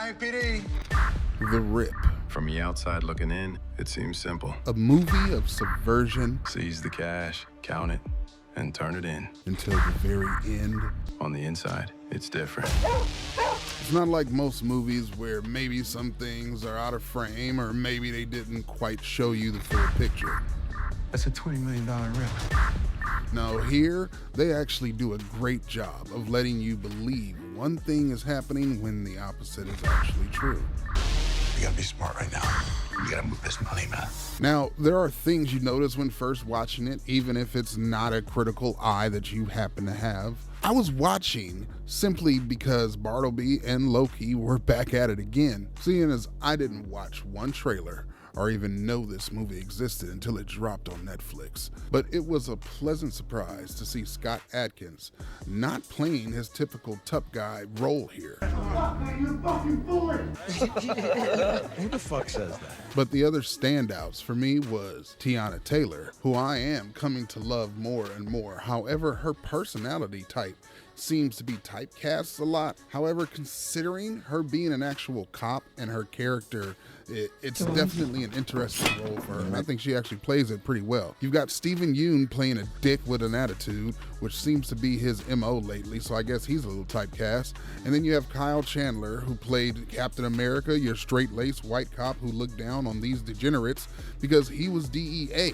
NYPD. The Rip. From the outside looking in, it seems simple. A movie of subversion. Seize the cash, count it, and turn it in. Until the very end. On the inside, it's different. It's not like most movies where maybe some things are out of frame or maybe they didn't quite show you the full picture. That's a $20 million rip. No, here, they actually do a great job of letting you believe one thing is happening when the opposite is actually true. You gotta be smart right now. You gotta move this money, man. Now, there are things you notice when first watching it, even if it's not a critical eye that you happen to have. I was watching simply because Bartleby and Loki were back at it again, seeing as I didn't watch one trailer or even know this movie existed until it dropped on Netflix. But it was a pleasant surprise to see Scott Adkins not playing his typical tough guy role here. You fucking bully! Who the fuck says that? But the other standouts for me was Tiana Taylor, who I am coming to love more and more. However, her personality type seems to be typecast a lot. However, considering her being an actual cop and her character, it's definitely an interesting role for her, and I think she actually plays it pretty well. You've got Steven Yeun playing a dick with an attitude, which seems to be his MO lately, so I guess he's a little typecast. And then you have Kyle Chandler, who played Captain America, your straight-laced white cop who looked down on these degenerates because he was DEA,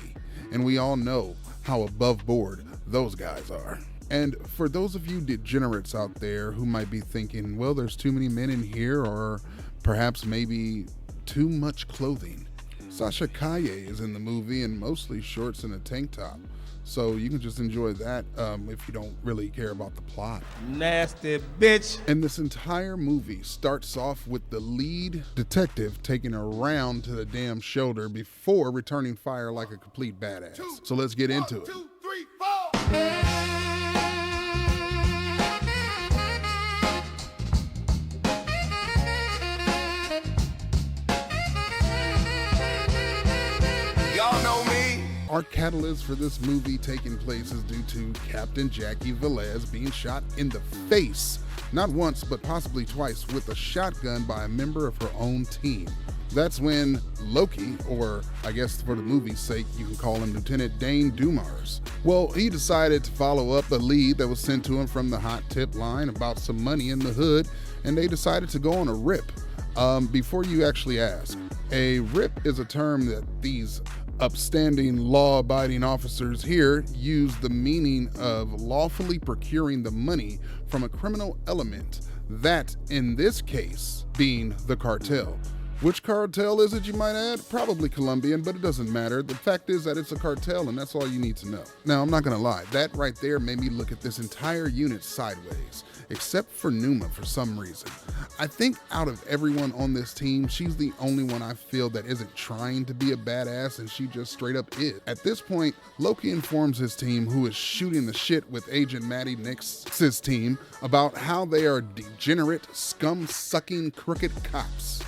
and we all know how above board those guys are. And for those of you degenerates out there who might be thinking, well, there's too many men in here, or perhaps maybe too much clothing, Sasha Kaye is in the movie in mostly shorts and a tank top. So you can just enjoy that if you don't really care about the plot. Nasty bitch. And this entire movie starts off with the lead detective taking a round to the damn shoulder before returning fire like a complete badass. So let's get into it. 1, 2, 3, 4. Y'all know me. Our catalyst for this movie taking place is due to Captain Jackie Velez being shot in the face, not once, but possibly twice, with a shotgun by a member of her own team. That's when Loki, or I guess for the movie's sake, you can call him Lieutenant Dane Dumars. Well, he decided to follow up a lead that was sent to him from the hot tip line about some money in the hood, and they decided to go on a rip. Before you actually ask, a rip is a term that these upstanding law-abiding officers here use the meaning of lawfully procuring the money from a criminal element, that in this case being the cartel. Which cartel is it, you might add? Probably Colombian, but it doesn't matter. The fact is that it's a cartel, and that's all you need to know. Now, I'm not gonna lie, that right there made me look at this entire unit sideways, except for Numa for some reason. I think out of everyone on this team, she's the only one I feel that isn't trying to be a badass, and she just straight up is. At this point, Loki informs his team, who is shooting the shit with Agent Maddie Nix's team, about how they are degenerate, scum-sucking, crooked cops.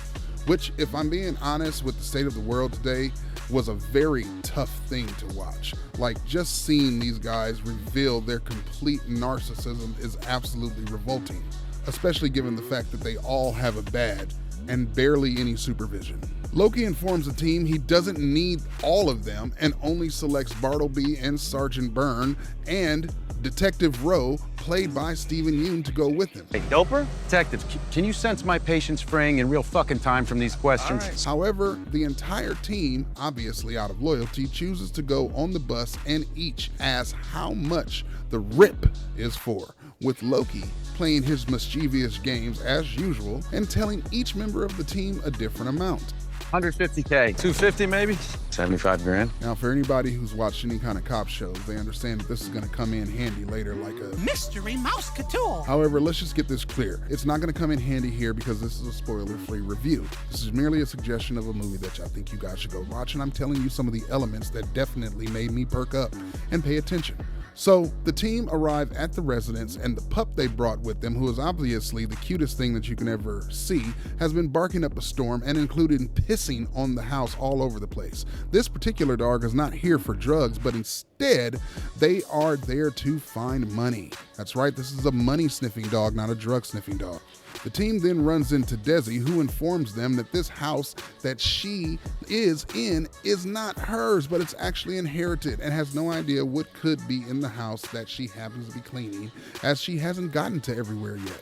Which, if I'm being honest with the state of the world today, was a very tough thing to watch. Like, just seeing these guys reveal their complete narcissism is absolutely revolting, especially given the fact that they all have a badge and barely any supervision. Loki informs the team he doesn't need all of them and only selects Bartleby and Sergeant Byrne and Detective Rowe, played by Steven Yeun, to go with him. Hey, Doper? Detective, can you sense my patience fraying in real fucking time from these questions? Right. However, the entire team, obviously out of loyalty, chooses to go on the bus and each asks how much the rip is for, with Loki playing his mischievous games as usual and telling each member of the team a different amount. 150K. 250 maybe? 75 grand. Now, for anybody who's watched any kind of cop shows, they understand that this is going to come in handy later like a Mystery Mouse Couture. However, let's just get this clear. It's not going to come in handy here because this is a spoiler-free review. This is merely a suggestion of a movie that I think you guys should go watch, and I'm telling you some of the elements that definitely made me perk up and pay attention. So the team arrive at the residence, and the pup they brought with them, who is obviously the cutest thing that you can ever see, has been barking up a storm and including pissing on the house all over the place. This particular dog is not here for drugs, but instead Instead, they are there to find money. That's right, this is a money-sniffing dog, not a drug-sniffing dog. The team then runs into Desi, who informs them that this house that she is in is not hers, but it's actually inherited, and has no idea what could be in the house that she happens to be cleaning, as she hasn't gotten to everywhere yet.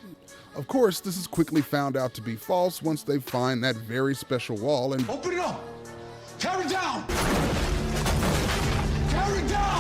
Of course, this is quickly found out to be false once they find that very special wall and Open it up! Tear it down! Tear it down!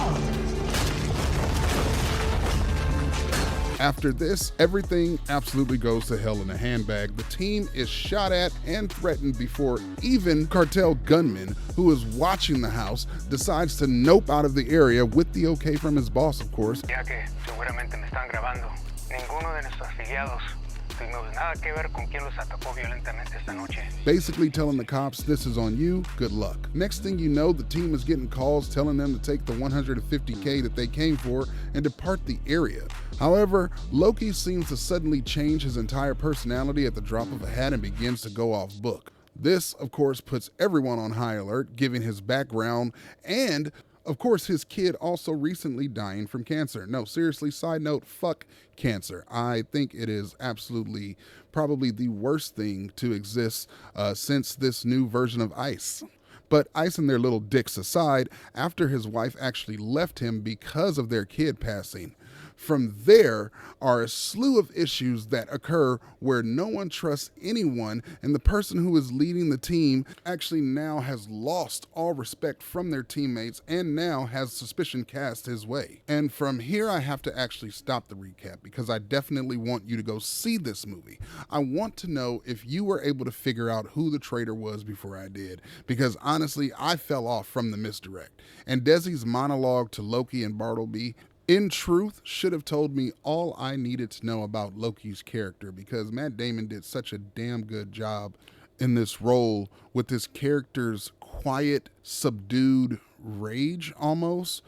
after this, everything absolutely goes to hell in a handbag. The team is shot at and threatened before even cartel gunman, who is watching the house, decides to nope out of the area with the okay from his boss, of course. Ya que seguramente me están grabando, ninguno de nuestros afiliados tuvimos nada que ver con quien los atacó violentamente esta noche. Basically telling the cops, this is on you, good luck. Next thing you know, the team is getting calls telling them to take the $150K that they came for and depart the area. However, Loki seems to suddenly change his entire personality at the drop of a hat and begins to go off book. This, of course, puts everyone on high alert, given his background and, of course, his kid also recently dying from cancer. No, seriously, side note, fuck cancer. I think it is absolutely probably the worst thing to exist since this new version of Ice. But Ice and their little dicks aside, after his wife actually left him because of their kid passing, from there are a slew of issues that occur where no one trusts anyone, and the person who is leading the team actually now has lost all respect from their teammates and now has suspicion cast his way. And from here, I have to actually stop the recap because I definitely want you to go see this movie. I want to know if you were able to figure out who the traitor was before I did, because honestly, I fell off from the misdirect. And Desi's monologue to Loki and Bartleby, in truth, should have told me all I needed to know about Loki's character, because Matt Damon did such a damn good job in this role with his character's quiet, subdued rage almost.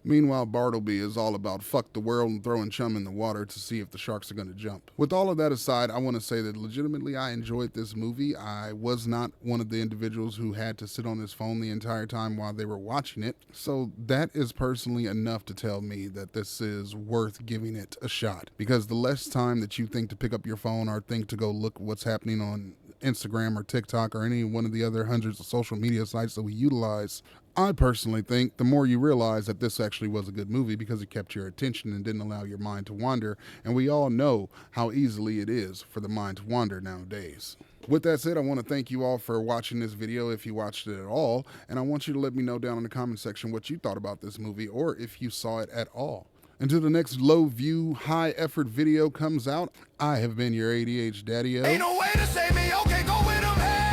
Meanwhile, Bartleby is all about fuck the world and throwing chum in the water to see if the sharks are going to jump. With all of that aside, I want to say that legitimately I enjoyed this movie. I was not one of the individuals who had to sit on his phone the entire time while they were watching it. So that is personally enough to tell me that this is worth giving it a shot. Because the less time that you think to pick up your phone or think to go look what's happening on Instagram or TikTok or any one of the other hundreds of social media sites that we utilize, I personally think the more you realize that this actually was a good movie because it kept your attention and didn't allow your mind to wander, and we all know how easily it is for the mind to wander nowadays. With that said, I want to thank you all for watching this video if you watched it at all, and I want you to let me know down in the comment section what you thought about this movie or if you saw it at all. Until the next low view, high effort video comes out, I have been your ADHDaddio. Ain't no way to save me, okay, go with him, hey!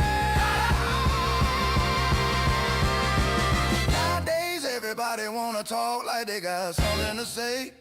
Nowadays, everybody wanna talk like they got something to say.